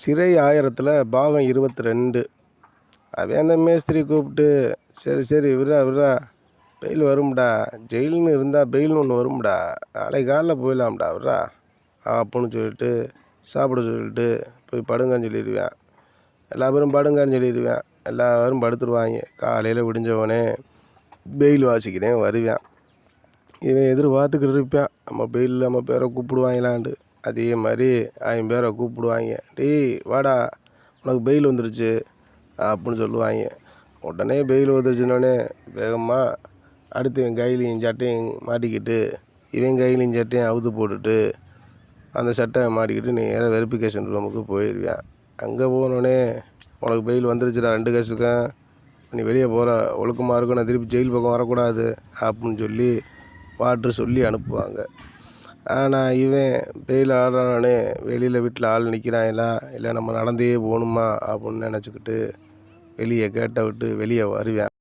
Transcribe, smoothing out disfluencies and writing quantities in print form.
சிறை 1000ல் பாகம் 22. அவன் அந்த மேஸ்திரி கூப்பிட்டு, சரி சரி விட்றா விட்றா, பெயில் வரும்டா, ஜெயில்னு இருந்தால் பெயில்னு ஒன்று வரும்டா, நாளைக்கு காலைல போயிடலாம்டா விட்றா அப்புடின்னு சொல்லிட்டு சாப்பிட சொல்லிட்டு போய் படுங்கன்னு சொல்லிடுவேன். எல்லா பேரும் படுங்கன்னு சொல்லிடுவேன். எல்லோரும் படுத்துருவாங்க. காலையில் விடிஞ்சவனே பெயில் வாசிக்கிறேன் வருவேன். இவன் எதிர்பார்த்துக்கிட்டு இருப்பான், நம்ம பெயிலில் நம்ம பேரை கூப்பிடுவாங்களான்ட்டு. அதே மாதிரி அவன் பேரை கூப்பிடுவாங்க. டேய் வாடா, உனக்கு பெயில் வந்துருச்சு அப்புடின்னு சொல்லுவாங்க. உடனே பெயில் வந்துருச்சுனோடனே வேகமாக அடுத்து இவன் கையிலையும் சட்டையும் மாட்டிக்கிட்டு, இவன் கையிலையும் சட்டையும் அவுத்து போட்டுட்டு, அந்த சட்டையை மாட்டிக்கிட்டு நேராக வெரிஃபிகேஷன் ரூமுக்கு போயிடுவேன். அங்கே போனோடனே உனக்கு பெயில் வந்துருச்சுடா 2 கேஸுக்கும், நீ வெளியே போகிற ஒழுக்கமாக இருக்கும், நான் திருப்பி ஜெயில் பக்கம் வரக்கூடாது அப்புடின்னு சொல்லி வாட்ரு சொல்லி அனுப்புவாங்க. ஆனால் இவன் பெயில் ஆடுறானே, வெளியில் வீட்டில் ஆள் நிற்கிறாங்களா இல்லை நம்ம நடந்தே போகணுமா அப்புடின்னு நினச்சிக்கிட்டு வெளியே கேட்டை விட்டு வெளியே வருவேன்.